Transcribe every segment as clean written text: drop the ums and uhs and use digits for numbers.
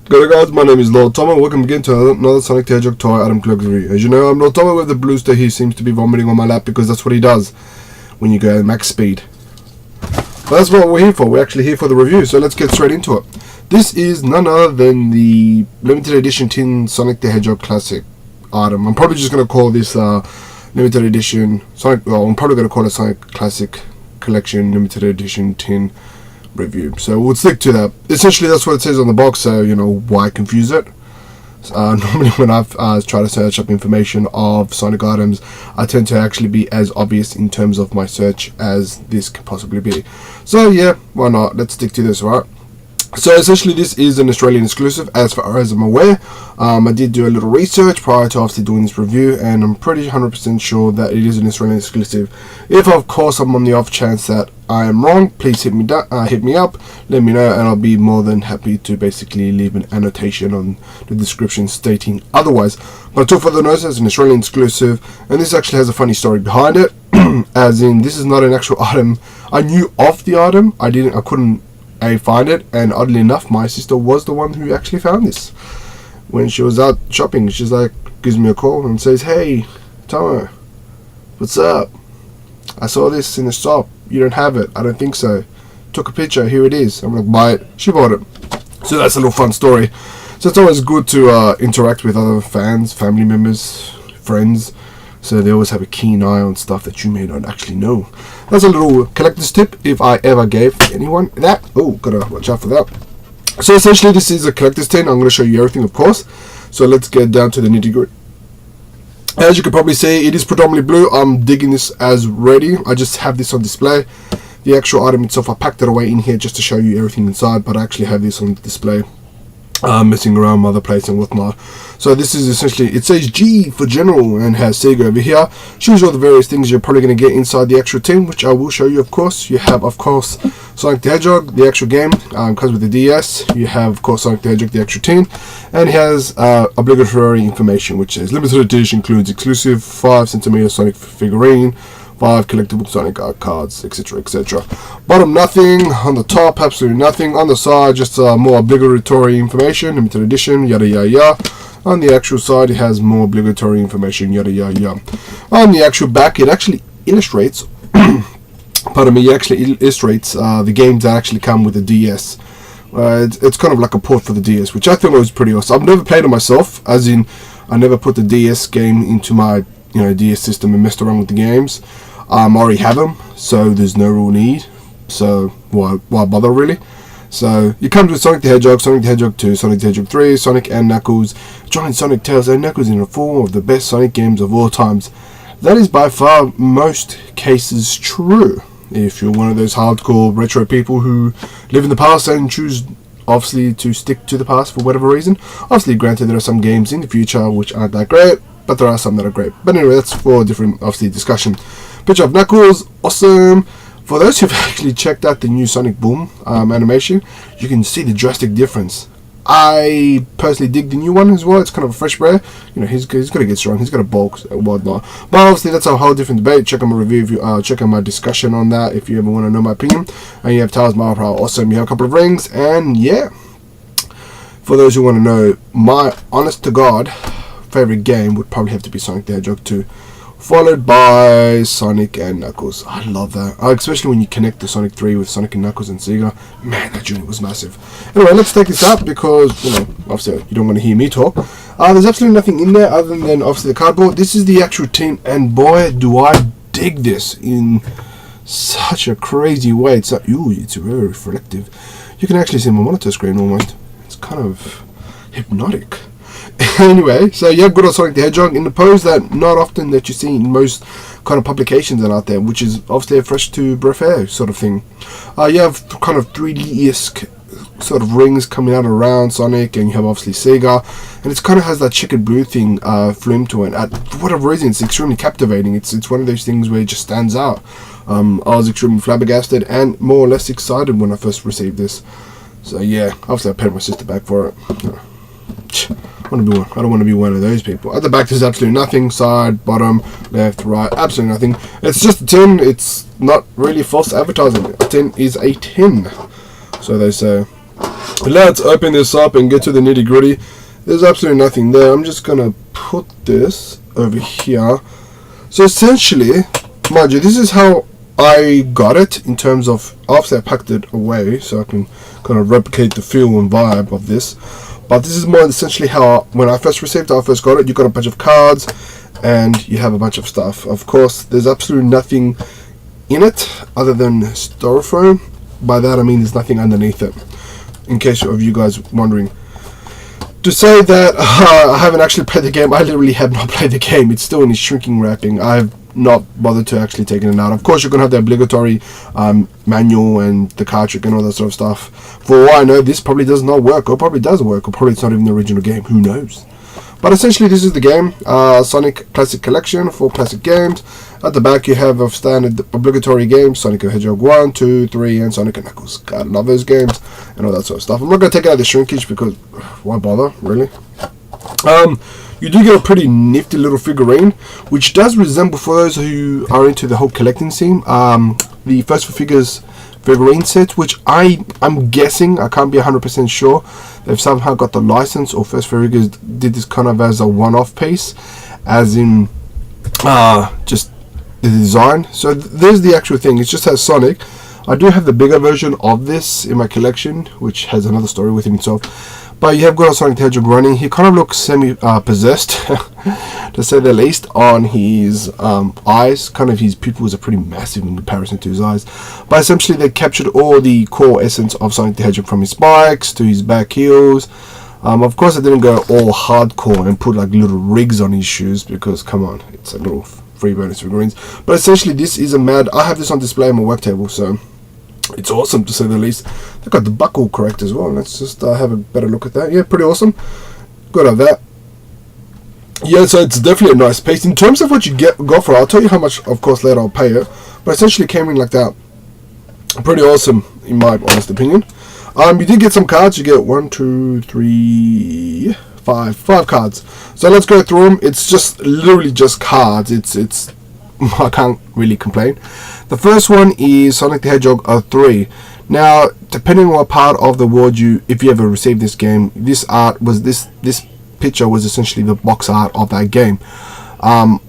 G'day guys, my name is Lord Tomo. Welcome again to another Sonic the Hedgehog toy Adam Collector review. As you know, I'm Lord Tomo with the blue star. He seems to be vomiting on my lap because that's what he does when you go at max speed. But that's what we're here for. We're actually here for the review, so let's get straight into it. This is none other than the limited edition tin Sonic the Hedgehog classic item. I'm probably just going to call this limited edition Sonic. Well, I'm probably going to call it Sonic Classic Collection limited edition tin review. So we'll stick to that. Essentially, that's what it says on the box. So you know why confuse it. Normally, when I've tried to search up information of Sonic items, I tend to actually be as obvious in terms of my search as this could possibly be. So yeah, why not? Let's stick to this, right? So essentially this is an Australian exclusive as far as I'm aware. I did do a little research prior to obviously doing this review, and I'm pretty 100% sure that it is an Australian exclusive. If of course I'm on the off chance that I am wrong, please hit me up, let me know, and I'll be more than happy to basically leave an annotation on the description stating otherwise. But to further notice, it's an Australian exclusive, and this actually has a funny story behind it. As in, this is not an actual item. I knew of the item, I couldn't find it, and oddly enough my sister was the one who actually found this. When she was out shopping, she's like, gives me a call and says, "Hey Tomo, what's up? I saw this in the shop, you don't have it." "I don't think so." "Took a picture, here it is." I'm like, "Buy it." She bought it. So that's a little fun story. So it's always good to interact with other fans, family members, friends, so they always have a keen eye on stuff that you may not actually know. That's a little collector's tip if I ever gave anyone that. Oh, gotta watch out for that. So essentially this is a collector's tin. I'm going to show you everything, of course. So let's get down to the nitty gritty. As you can probably see, it is predominantly blue. I'm digging this as ready. I just have this on display. The actual item itself, I packed it away in here just to show you everything inside, but I actually have this on display. Messing around with other plates and whatnot. So this is essentially, it says G for general and has Sega over here. Shows you all the various things you're probably going to get inside the actual tin, which I will show you, of course. You have, of course, Sonic the Hedgehog, the actual game, comes with the DS. You have, of course, Sonic the Hedgehog, the actual tin, and it has obligatory information, which says limited edition includes exclusive 5cm Sonic figurine, 5 collectible Sonic art cards, etc, etc. Bottom nothing, on the top absolutely nothing, on the side just more obligatory information, limited edition, yada yada yada. On the actual side it has more obligatory information, yada yada yada. On the actual back it actually illustrates pardon me, it actually illustrates the games that actually come with the DS. It's kind of like a port for the DS, which I think was pretty awesome. I've never played it myself, as in I never put the DS game into my DS system and messed around with the games. I already have them, so there's no real need. So why bother really? So it comes with Sonic the Hedgehog, Sonic the Hedgehog 2, Sonic the Hedgehog 3, Sonic and Knuckles, joint Sonic, Tails and Knuckles in the form of the best Sonic games of all times. That is by far most cases true. If you're one of those hardcore retro people who live in the past and choose obviously to stick to the past for whatever reason. Obviously granted there are some games in the future which aren't that great, but there are some that are great. But anyway, that's for a different, obviously, discussion. Picture of Knuckles, awesome. For those who've actually checked out the new Sonic Boom animation, you can see the drastic difference. I personally dig the new one as well. It's kind of a fresh breath. He's got to get strong. He's got to bulk and whatnot. But obviously, that's a whole different debate. Check out my review. If you check out my discussion on that, if you ever want to know my opinion. And you have Tails, Mario Power, awesome. You have a couple of rings, and yeah. For those who want to know, my honest to God favorite game would probably have to be Sonic the Hedgehog 2, followed by Sonic and Knuckles. I love that, especially when you connect the Sonic 3 with Sonic and Knuckles and Sega. Man, that unit was massive. Anyway, let's take this out because obviously you don't want to hear me talk. There's absolutely nothing in there other than obviously the cardboard. This is the actual tin, and boy do I dig this in such a crazy way. It's very reflective. You can actually see my monitor screen almost. It's kind of hypnotic. Anyway, so you have good old Sonic the Hedgehog in the pose that not often that you see in most kind of publications and out there, which is obviously a fresh to breath air sort of thing. You have kind of 3D-esque sort of rings coming out around Sonic, and you have obviously Sega, and it kind of has that checkered blue thing flume to it. For whatever reason, it's extremely captivating. It's one of those things where it just stands out. I was extremely flabbergasted and more or less excited when I first received this. So yeah, obviously I paid my sister back for it. I don't want to be one of those people. At the back there's absolutely nothing. Side, bottom, left, right, absolutely nothing. It's just a tin. It's not really false advertising. A tin is a tin, so they say. Let's open this up and get to the nitty gritty. There's absolutely nothing there. I'm just gonna put this over here. So essentially, mind you, this is how I got it in terms of, obviously I packed it away so I can kind of replicate the feel and vibe of this. But this is more essentially how, when I first received it, I first got it, you got a bunch of cards and you have a bunch of stuff. Of course, there's absolutely nothing in it other than styrofoam. By that I mean there's nothing underneath it, in case of you guys wondering. To say that I haven't actually played the game, I literally have not played the game. It's still in its shrinking wrapping. I've not bothered to actually taking it out. Of course, you're going to have the obligatory manual and the cartridge and all that sort of stuff. For all I know, this probably does not work, or probably does work, or probably it's not even the original game. Who knows? But essentially, this is the game. Sonic Classic Collection, 4 classic games. At the back, you have of standard obligatory games, Sonic the Hedgehog 1, 2, 3, and Sonic and Knuckles. God, I love those games, and all that sort of stuff. I'm not going to take out the shrinkage, because why bother, really? You do get a pretty nifty little figurine, which does resemble, for those who are into the whole collecting scene, the First 4 Figures figurine set, which I'm guessing, I can't be 100% sure, they've somehow got the license, or First 4 Figures did this kind of as a one-off piece, as in just the design. So there's the actual thing. It just has Sonic. I do have the bigger version of this in my collection, which has another story within himself. But you have got a Sonic the Hedgehog running. He kind of looks semi-possessed, to say the least, on his eyes. Kind of his pupils are pretty massive in comparison to his eyes. But essentially they captured all the core essence of Sonic the Hedgehog, from his spikes to his back heels. Of course I didn't go all hardcore and put like little rigs on his shoes, because come on, it's a little free bonus figurines. But essentially this is a mad, I have this on display on my work table, so it's awesome to say the least. They've got the buckle correct as well. Let's just have a better look at that. Yeah, pretty awesome. Good at that. Yeah, so it's definitely a nice piece. In terms of what you go for, I'll tell you how much, of course, later I'll pay it. But essentially came in like that. Pretty awesome, in my honest opinion. You did get some cards. You get 1, 2, 3, 5 cards. So let's go through them. It's just literally just cards. It's I can't really complain. The first one is Sonic the Hedgehog 3. Now, depending on what part of the world if you ever received this game, this picture was essentially the box art of that game.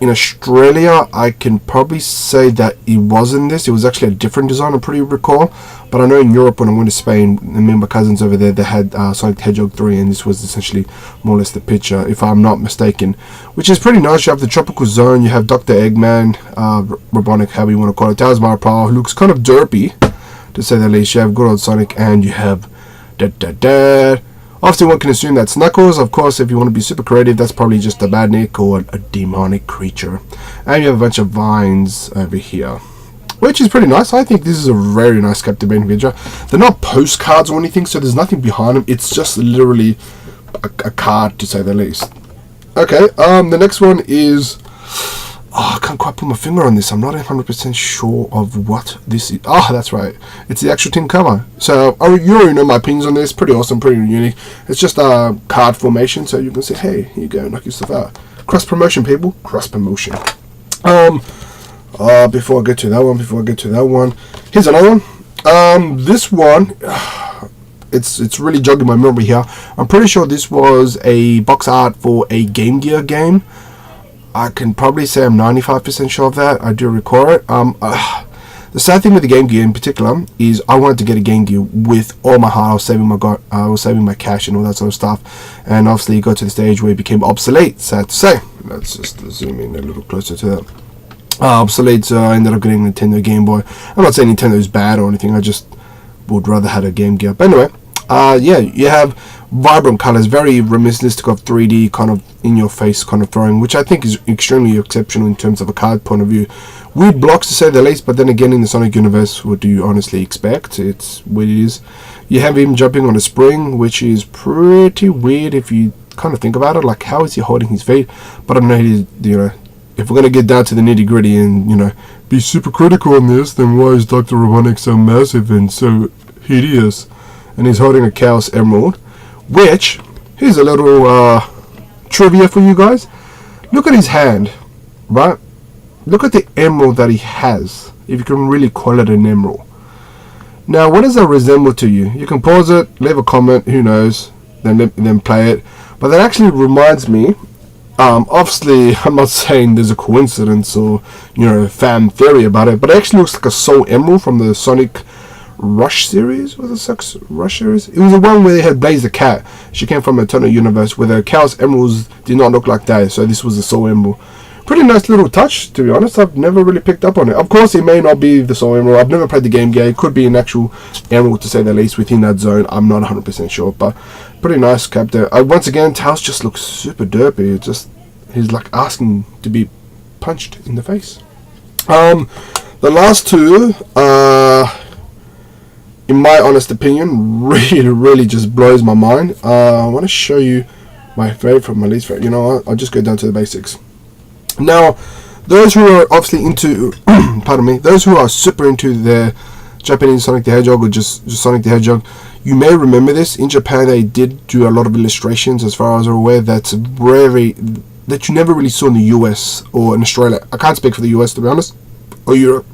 In Australia, I can probably say that it wasn't this. It was actually a different design, I pretty recall. But I know in Europe, when I went to Spain, and me and my cousins over there, they had Sonic the Hedgehog 3, and this was essentially more or less the picture, if I'm not mistaken. Which is pretty nice. You have the Tropical Zone, you have Dr. Eggman, Robotnik, however you want to call it, Tails Power, who looks kind of derpy, to say the least. You have good old Sonic, and you have Obviously, one can assume that's Knuckles. Of course, if you want to be super creative, that's probably just a badnik or a demonic creature. And you have a bunch of vines over here, which is pretty nice. I think this is a very nice captivating picture. They're not postcards or anything, so there's nothing behind them. It's just literally a card, to say the least. Okay, the next one is... Oh, I can't quite put my finger on this. I'm not 100% sure of what this is. Oh, that's right. It's the actual tin cover. So, you already know my opinions on this. Pretty awesome, pretty unique. It's just a card formation, so you can say, hey, here you go, knock yourself out. Cross promotion, people. Cross promotion. Before I get to that one, here's another one. This one, it's really jogging my memory here. I'm pretty sure this was a box art for a Game Gear game. I can probably say I'm 95% sure of that. I do recall it. The sad thing with the Game Gear in particular is I wanted to get a Game Gear with all my heart. I was saving my cash and all that sort of stuff. And obviously it got to the stage where it became obsolete, sad to say. Let's just zoom in a little closer to that. Obsolete, so I ended up getting a Nintendo Game Boy. I'm not saying Nintendo's bad or anything. I just would rather have a Game Gear. But anyway, yeah, you have vibrant colors, very reminiscent of 3D kind of in-your-face kind of throwing, which I think is extremely exceptional in terms of a card point of view. Weird blocks, to say the least, but then again, in the Sonic universe, what do you honestly expect? It's what it is. You have him jumping on a spring, which is pretty weird if you kind of think about it. Like, how is he holding his feet? But I don't know, you know, if we're going to get down to the nitty-gritty and, you know, be super critical on this, then why is Dr. Robotnik so massive and so hideous? And he's holding a Chaos Emerald, which, here's a little trivia for you guys. Look at his hand, right? Look at the emerald that he has, if you can really call it an emerald. Now, what does that resemble to you? You can pause it, leave a comment, who knows, then play it. But that actually reminds me, obviously, I'm not saying there's a coincidence or, fan theory about it, but it actually looks like a Soul Emerald from the Sonic Rush series. Was it Sonic Rush series? It was the one where they had Blaze the Cat. She came from Eternal Universe, where the Chaos Emeralds did not look like that, so this was the Soul Emerald. Pretty nice little touch, to be honest. I've never really picked up on it. Of course, it may not be the Soul Emerald. I've never played the game yet. It could be an actual emerald, to say the least, within that zone. I'm not 100% sure, but pretty nice cap there. Once again, Tails just looks super derpy. He's like asking to be punched in the face. The last two, in my honest opinion, really just blows my mind. I want to show you my favorite from my least favorite. You know what? I'll just go down to the basics. Now, those who are obviously into, pardon me, those who are super into the Japanese Sonic the Hedgehog or just Sonic the Hedgehog, you may remember this. In Japan, they did do a lot of illustrations, as far as I'm aware, that you never really saw in the US or in Australia. I can't speak for the US, to be honest, or Europe,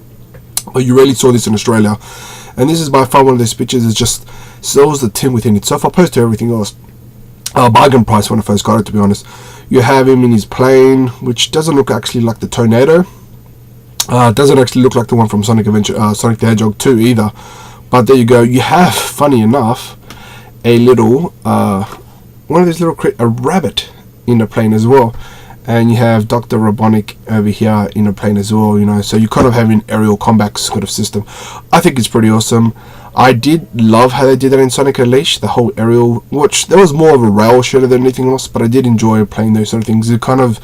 or you rarely saw this in Australia. And this is by far one of those pictures. It just sells the tin within itself. I'll post to everything else. Bargain price when I first got it, to be honest. You have him in his plane, which doesn't look actually like the Tornado. Doesn't actually look like the one from Sonic the Hedgehog 2 either. But there you go. You have, funny enough, a little, one of these little, a rabbit in the plane as well. And you have Dr. Robotnik over here in a plane as well, so you kind of have an aerial combat sort of system. I think it's pretty awesome. I did love how they did that in Sonic Unleashed, the whole aerial, which there was more of a rail shooter than anything else, but I did enjoy playing those sort of things. It kind of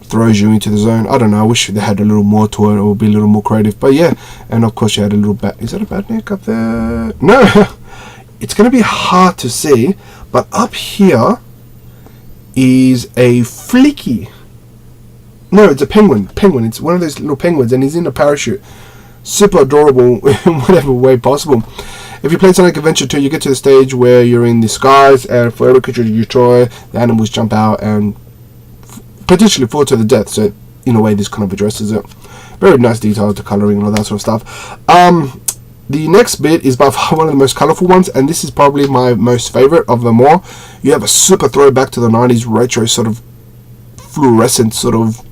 throws you into the zone. I don't know, I wish they had a little more to it or be a little more creative, but yeah. And of course you had a little bat. Is that a Batnik up there? No, it's going to be hard to see, but up here is a Fleeky. No, it's a penguin. It's one of those little penguins, and he's in a parachute. Super adorable in whatever way possible. If you play Sonic Adventure 2, you get to the stage where you're in the skies, and for every creature you destroy, the animals jump out and potentially fall to the death. So in a way, this kind of addresses it. Very nice detail to coloring and all that sort of stuff. The next bit is by far one of the most colorful ones, and this is probably my most favorite of them all. You have a super throwback to the 90s retro sort of fluorescent sort of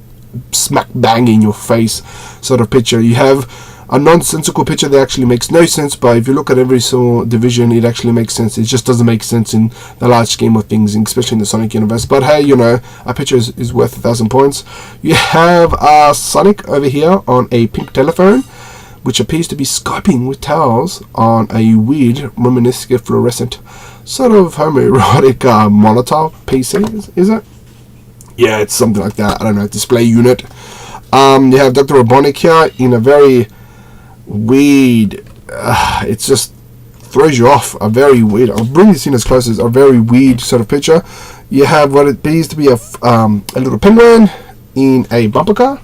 smack bang in your face sort of picture. You have a nonsensical picture that actually makes no sense, but if you look at every single division, it actually makes sense. It just doesn't make sense in the large scheme of things, especially in the Sonic universe. But hey, a picture is worth 1,000 points. You have Sonic over here on a pink telephone, which appears to be Skyping with Tails on a weird Romanesque fluorescent sort of homoerotic monitor PC, is it? Yeah, it's something like that. I don't know, display unit. You have Dr. Robotnik here in a very weird, it just throws you off. A very weird, I'll bring this in as close as a very weird sort of picture. You have what it appears to be a little penguin in a bumper car.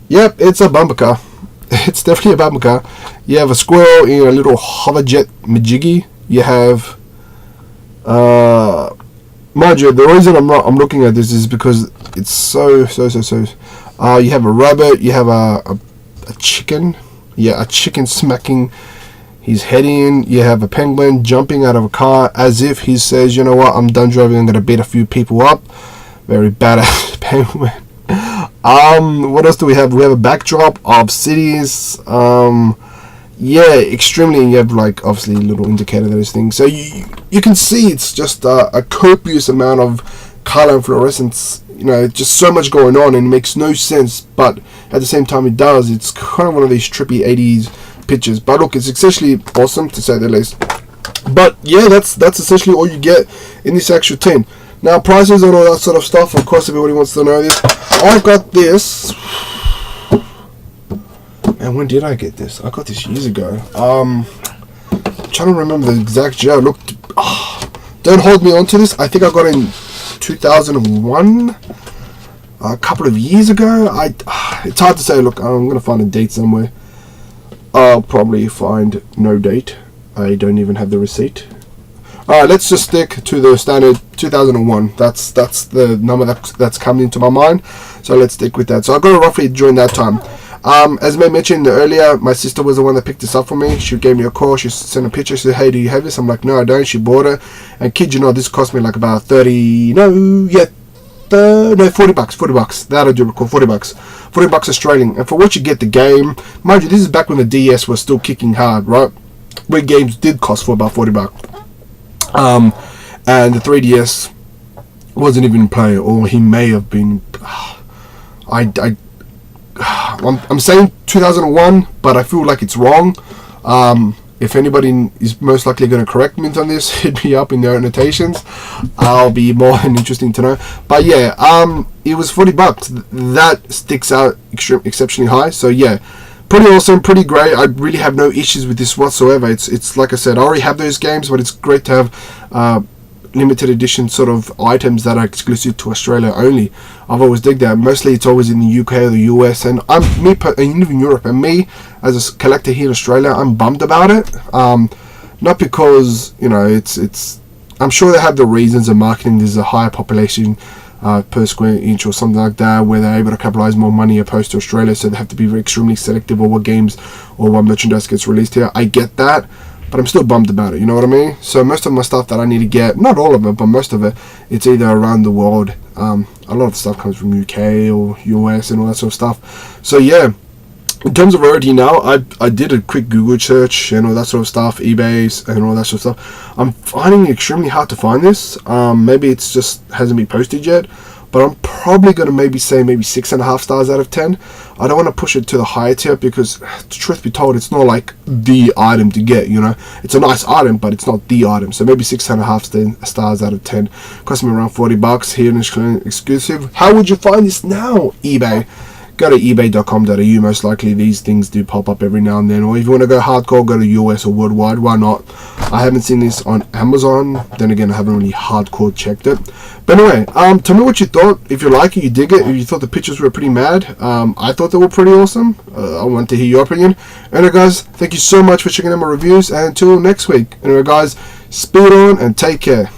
Yep, it's a bumper car. It's definitely a bumper car. You have a squirrel in a little hoverjet majiggy. You have, mind you, the reason I'm looking at this is because it's so. You have a rabbit. You have a chicken. Yeah, a chicken smacking his head in. You have a penguin jumping out of a car as if he says, you know what, I'm done driving. I'm gonna beat a few people up. Very badass penguin. What else do we have? We have a backdrop of cities. Yeah, extremely. You have like obviously a little indicator of those things. So you can see it's just a copious amount of color and fluorescence. Just so much going on, and it makes no sense. But at the same time, it does. It's kind of one of these trippy 80s pictures. But look, it's essentially awesome to say the least. But yeah, that's essentially all you get in this actual tin. Now, prices and all that sort of stuff, of course, everybody wants to know this. I've got this. And when did I get this? I got this years ago. I'm trying to remember the exact year. Look, don't hold me onto this. I think I got it in 2001. A couple of years ago. It's hard to say. Look, I'm going to find a date somewhere. I'll probably find no date. I don't even have the receipt. Alright, let's just stick to the standard 2001. That's the number that's coming into my mind. So let's stick with that. So I got it roughly during that time. As I mentioned earlier, my sister was the one that picked this up for me. She gave me a call. She sent a picture. She said, "Hey, do you have this?" I'm like, "No, I don't." She bought it, and kid you not, this cost me like about 40 bucks. 40 bucks. That I do recall. 40 bucks. 40 bucks Australian. And for what you get the game, mind you, this is back when the DS was still kicking hard, right? Where games did cost for about 40 bucks. And the 3DS wasn't even playing, or he may have been. I'm saying 2001, but I feel like it's wrong. If anybody is most likely going to correct me on this, hit me up in their annotations. I'll be more than interesting to know. But yeah, it was 40 bucks. That sticks out exceptionally high. So yeah, pretty awesome, pretty great. I really have no issues with this whatsoever. It's like I said, I already have those games, but it's great to have limited edition sort of items that are exclusive to Australia only. I've always dig that. Mostly it's always in the UK or the US, and and even Europe. And me as a collector here in Australia, I'm bummed about it. Not because it's. I'm sure they have the reasons of marketing. There's a higher population per square inch or something like that, where they're able to capitalize more money opposed to Australia, so they have to be extremely selective of what games or what merchandise gets released here. I get that, but I'm still bummed about it, you know what I mean? So most of my stuff that I need to get, not all of it, but most of it, it's either around the world. A lot of the stuff comes from UK or US and all that sort of stuff. So yeah, in terms of rarity now, I did a quick Google search and all that sort of stuff, eBay and all that sort of stuff. I'm finding it extremely hard to find this. Maybe it's just hasn't been posted yet, but I'm probably going to maybe say 6.5 stars out of 10. I don't want to push it to the higher tier because, truth be told, it's not like the item to get, It's a nice item, but it's not the item. So maybe 6.5 stars out of 10. Cost me around 40 bucks here in Australian exclusive. How would you find this now? eBay. Go to ebay.com.au. Most likely these things do pop up every now and then. Or if you want to go hardcore, go to US or worldwide. Why not? I haven't seen this on Amazon. Then again, I haven't really hardcore checked it. But anyway, tell me what you thought. If you like it, you dig it. If you thought the pictures were pretty mad, I thought they were pretty awesome. I want to hear your opinion. Anyway, guys, thank you so much for checking out my reviews. And until next week. Anyway, guys, speed on and take care.